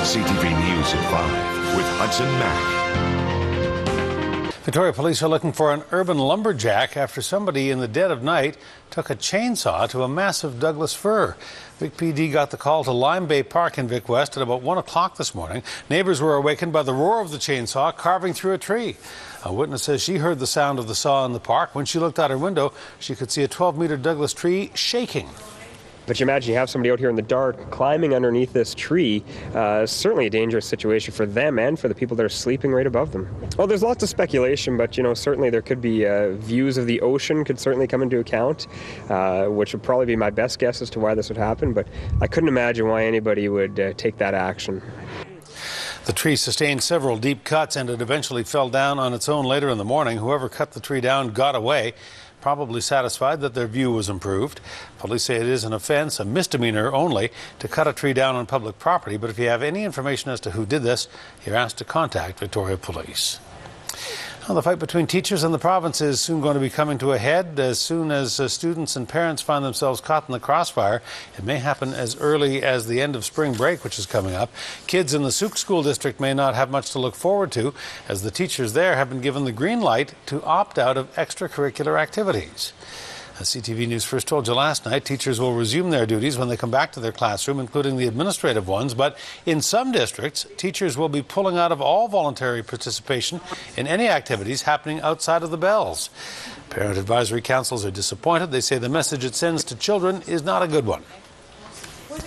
CTV News at 5 with Hudson Mack. Victoria police are looking for an urban lumberjack after somebody in the dead of night took a chainsaw to a massive Douglas fir. Vic PD got the call to Lime Bay Park in Vic West at about 1 o'clock this morning. Neighbors were awakened by the roar of the chainsaw carving through a tree. A witness says she heard the sound of the saw in the park. When she looked out her window, she could see a 12-meter Douglas tree shaking. But you imagine you have somebody out here in the dark climbing underneath this tree. Certainly a dangerous situation for them and for the people that are sleeping right above them. Well, there's lots of speculation, but certainly there could be views of the ocean could certainly come into account, which would probably be my best guess as to why this would happen. But I couldn't imagine why anybody would take that action. The tree sustained several deep cuts and it eventually fell down on its own later in the morning. Whoever cut the tree down got away, probably satisfied that their view was improved. Police say it is an offense, a misdemeanor only, to cut a tree down on public property. But if you have any information as to who did this, you're asked to contact Victoria Police. Well, the fight between teachers and the province is soon going to be coming to a head. As soon as students and parents find themselves caught in the crossfire, it may happen as early as the end of spring break, which is coming up. Kids in the Sauk School District may not have much to look forward to, as the teachers there have been given the green light to opt out of extracurricular activities. As CTV News first told you last night, teachers will resume their duties when they come back to their classroom, including the administrative ones. But in some districts, teachers will be pulling out of all voluntary participation in any activities happening outside of the bells. Parent advisory councils are disappointed. They say the message it sends to children is not a good one.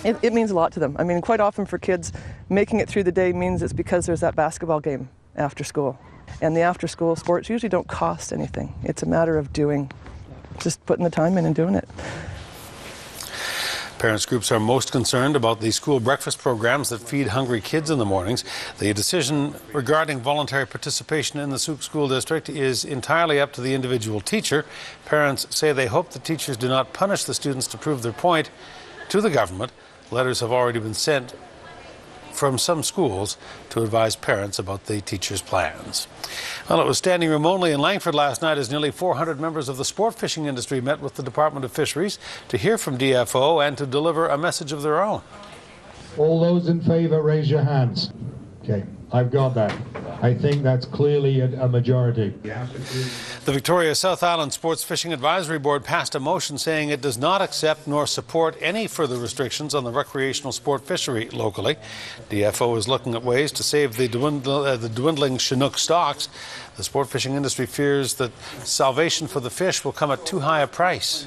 It means a lot to them. I mean, quite often for kids, making it through the day means it's because there's that basketball game after school. And the after-school sports usually don't cost anything. It's a matter of just putting the time in and doing it. Parents groups are most concerned about the school breakfast programs that feed hungry kids in the mornings. The decision regarding voluntary participation in the Sauk School District is entirely up to the individual teacher. Parents say they hope the teachers do not punish the students to prove their point to the government. Letters have already been sent from some schools to advise parents about the teachers' plans. Well, it was standing room only in Langford last night as nearly 400 members of the sport fishing industry met with the Department of Fisheries to hear from DFO and to deliver a message of their own. All those in favour, raise your hands. Okay, I've got that. I think that's clearly a majority. The Victoria South Island Sports Fishing Advisory Board passed a motion saying it does not accept nor support any further restrictions on the recreational sport fishery locally. DFO is looking at ways to save the dwindling Chinook stocks. The sport fishing industry fears that salvation for the fish will come at too high a price.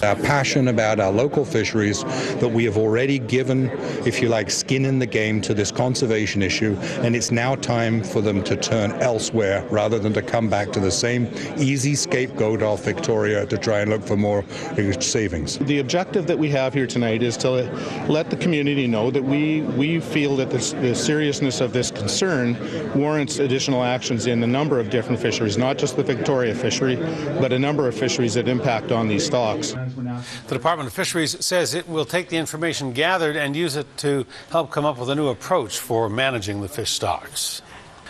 Our passion about our local fisheries, that we have already given, if you like, skin in the game to this conservation issue, and it's now time for them to turn elsewhere rather than to come back to the same easy scapegoat of Victoria to try and look for more savings. The objective that we have here tonight is to let the community know that we feel that the seriousness of this concern warrants additional actions in a number of different fisheries, not just the Victoria fishery, but a number of fisheries that impact on these stocks. The Department of Fisheries says it will take the information gathered and use it to help come up with a new approach for managing the fish stocks.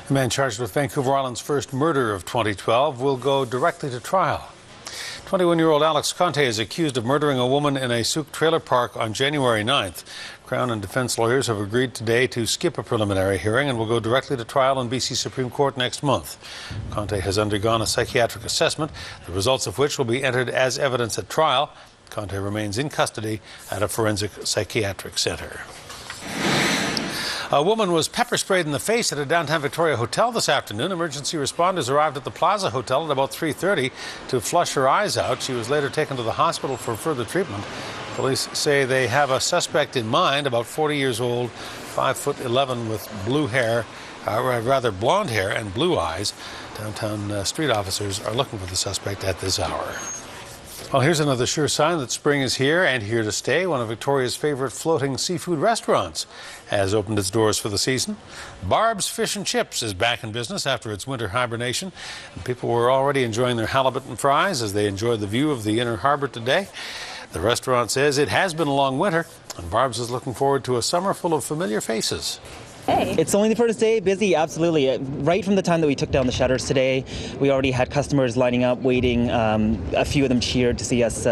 The man charged with Vancouver Island's first murder of 2012 will go directly to trial. 21-year-old Alex Conte is accused of murdering a woman in a Sauk trailer park on January 9th. Crown and defense lawyers have agreed today to skip a preliminary hearing and will go directly to trial in BC Supreme Court next month. Conte has undergone a psychiatric assessment, the results of which will be entered as evidence at trial. Conte remains in custody at a forensic psychiatric center. A woman was pepper sprayed in the face at a downtown Victoria hotel this afternoon. Emergency responders arrived at the Plaza Hotel at about 3:30 to flush her eyes out. She was later taken to the hospital for further treatment. Police say they have a suspect in mind, about 40 years old, 5'11" with blue hair, rather blonde hair and blue eyes. Downtown street officers are looking for the suspect at this hour. Well, here's another sure sign that spring is here and here to stay. One of Victoria's favorite floating seafood restaurants has opened its doors for the season. Barb's Fish and Chips is back in business after its winter hibernation. And people were already enjoying their halibut and fries as they enjoyed the view of the inner harbor today. The restaurant says it has been a long winter, and Barb's is looking forward to a summer full of familiar faces. Hey. It's only the first day, busy, absolutely. Right from the time that we took down the shutters today, we already had customers lining up, waiting. A few of them cheered to see us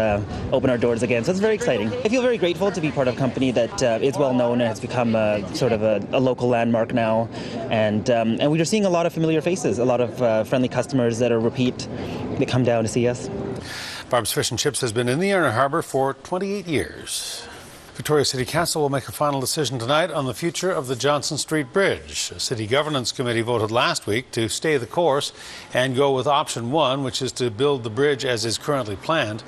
open our doors again, so it's very exciting. I feel very grateful to be part of a company that is well known and has become sort of a local landmark now. And we are seeing a lot of familiar faces, a lot of friendly customers that are repeat, that come down to see us. Barb's Fish and Chips has been in the Inner Harbour for 28 years. Victoria City Council will make a final decision tonight on the future of the Johnson Street Bridge. A City Governance Committee voted last week to stay the course and go with option 1, which is to build the bridge as is currently planned.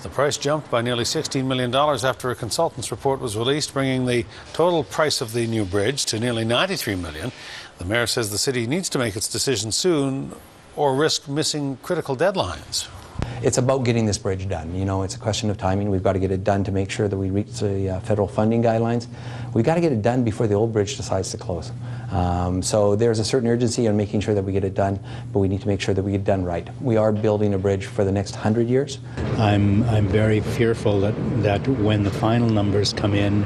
The price jumped by nearly $16 million after a consultant's report was released, bringing the total price of the new bridge to nearly $93 million. The mayor says the city needs to make its decision soon or risk missing critical deadlines. It's about getting this bridge done. You know, it's a question of timing. We've got to get it done to make sure that we reach the federal funding guidelines. We've got to get it done before the old bridge decides to close. So there's a certain urgency on making sure that we get it done, but we need to make sure that we get it done right. We are building a bridge for the next 100 years. I'm very fearful that when the final numbers come in,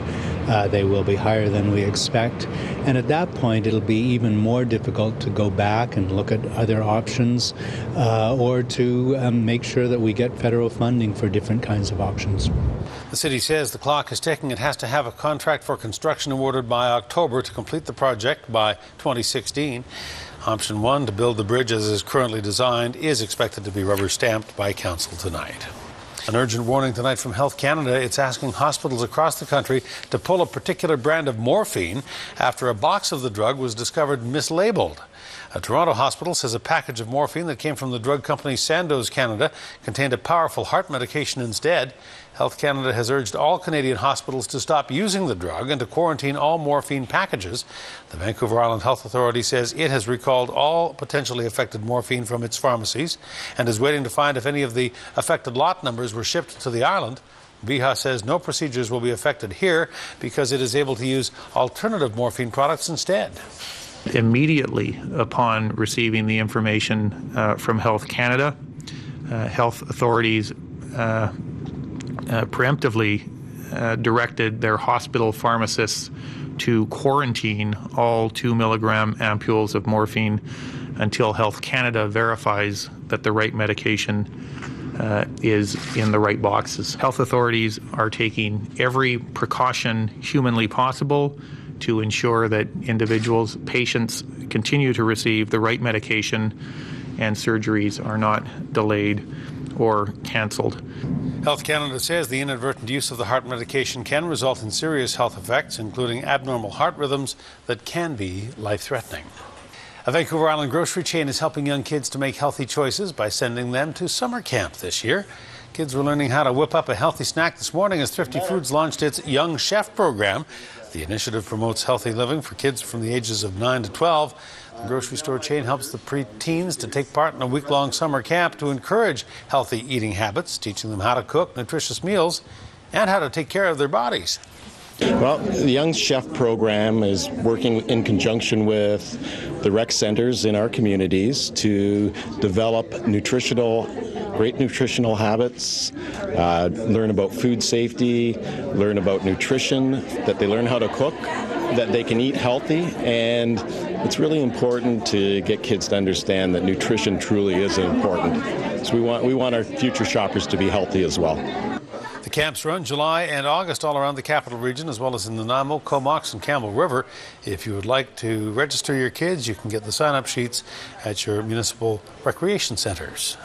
they will be higher than we expect. And at that point, it'll be even more difficult to go back and look at other options or to make sure that we get federal funding for different kinds of options. The city says the clock is ticking. It has to have a contract for construction awarded by October to complete the project by 2016. Option 1, to build the bridge as is currently designed, is expected to be rubber stamped by council tonight. An urgent warning tonight from Health Canada. It's asking hospitals across the country to pull a particular brand of morphine after a box of the drug was discovered mislabeled. A Toronto hospital says a package of morphine that came from the drug company Sandoz Canada contained a powerful heart medication instead. Health Canada has urged all Canadian hospitals to stop using the drug and to quarantine all morphine packages. The Vancouver Island Health Authority says it has recalled all potentially affected morphine from its pharmacies and is waiting to find if any of the affected lot numbers were shipped to the island. VIHA says no procedures will be affected here because it is able to use alternative morphine products instead. Immediately upon receiving the information from Health Canada, health authorities preemptively directed their hospital pharmacists to quarantine all 2 milligram ampules of morphine until Health Canada verifies that the right medication is in the right boxes. Health authorities are taking every precaution humanly possible to ensure that individuals, patients, continue to receive the right medication and surgeries are not delayed or cancelled. Health Canada says the inadvertent use of the heart medication can result in serious health effects, including abnormal heart rhythms that can be life-threatening. A Vancouver Island grocery chain is helping young kids to make healthy choices by sending them to summer camp this year. Kids were learning how to whip up a healthy snack this morning as Thrifty Foods launched its Young Chef program. The initiative promotes healthy living for kids from the ages of 9 to 12. The grocery store chain helps the preteens to take part in a week-long summer camp to encourage healthy eating habits, teaching them how to cook nutritious meals and how to take care of their bodies. Well, the Young Chef program is working in conjunction with the rec centers in our communities to develop great nutritional habits, learn about food safety, learn about nutrition, that they learn how to cook, that they can eat healthy, and it's really important to get kids to understand that nutrition truly is important. So we want our future shoppers to be healthy as well. The camps run July and August all around the capital region, as well as in Nanaimo, Comox, and Campbell River. If you would like to register your kids, you can get the sign-up sheets at your municipal recreation centres.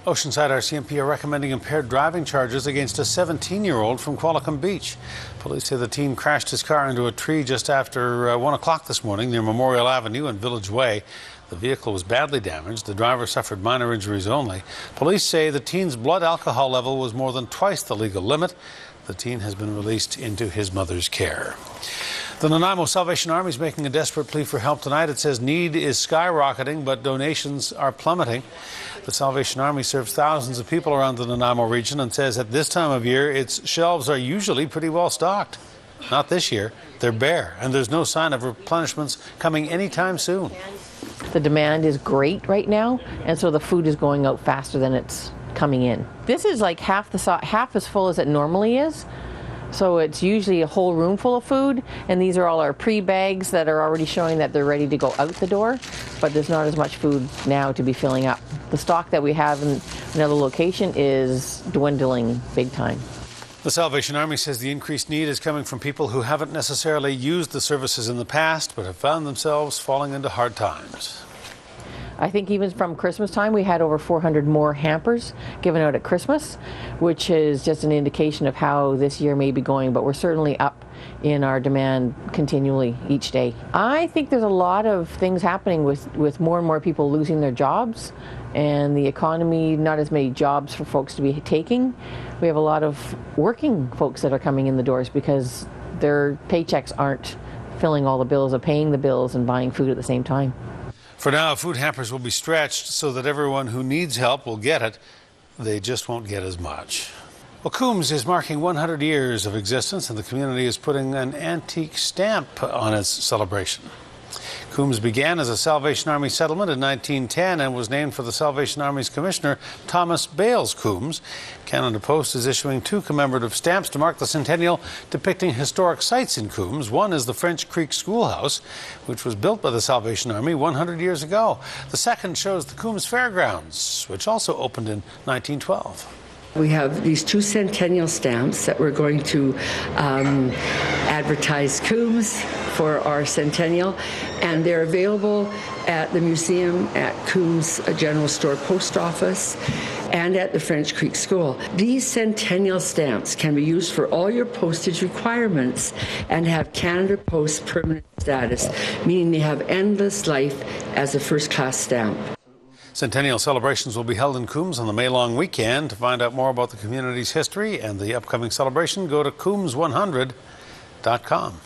Oceanside RCMP are recommending impaired driving charges against a 17-year-old from Qualicum Beach. Police say the teen crashed his car into a tree just after 1 o'clock this morning near Memorial Avenue and Village Way. The vehicle was badly damaged. The driver suffered minor injuries only. Police say the teen's blood alcohol level was more than twice the legal limit. The teen has been released into his mother's care. The Nanaimo Salvation Army is making a desperate plea for help tonight. It says need is skyrocketing, but donations are plummeting. The Salvation Army serves thousands of people around the Nanaimo region and says at this time of year, its shelves are usually pretty well stocked. Not this year. They're bare, and there's no sign of replenishments coming anytime soon. The demand is great right now, and so the food is going out faster than it's coming in. This is like half as full as it normally is, So it's usually a whole room full of food, and these are all our pre-bags that are already showing that they're ready to go out the door, but there's not as much food now to be filling up. The stock that we have in another location is dwindling big time. The Salvation Army says the increased need is coming from people who haven't necessarily used the services in the past but have found themselves falling into hard times. I think even from Christmas time, we had over 400 more hampers given out at Christmas, which is just an indication of how this year may be going, but we're certainly up in our demand continually each day. I think there's a lot of things happening with more and more people losing their jobs and the economy, not as many jobs for folks to be taking. We have a lot of working folks that are coming in the doors because their paychecks aren't filling all the bills, of paying the bills and buying food at the same time. For now, food hampers will be stretched so that everyone who needs help will get it. They just won't get as much. Well, Coombs is marking 100 years of existence, and the community is putting an antique stamp on its celebration. Coombs began as a Salvation Army settlement in 1910 and was named for the Salvation Army's Commissioner, Thomas Bales Coombs. Canada Post is issuing 2 commemorative stamps to mark the centennial depicting historic sites in Coombs. One is the French Creek Schoolhouse, which was built by the Salvation Army 100 years ago. The second shows the Coombs Fairgrounds, which also opened in 1912. We have these 2 centennial stamps that we're going to advertise Coombs for our centennial, and they're available at the museum, at Coombs General Store Post Office, and at the French Creek School. These centennial stamps can be used for all your postage requirements and have Canada Post permanent status, meaning they have endless life as a first-class stamp. Centennial celebrations will be held in Coombs on the May-long weekend. To find out more about the community's history and the upcoming celebration, go to coombs100.com.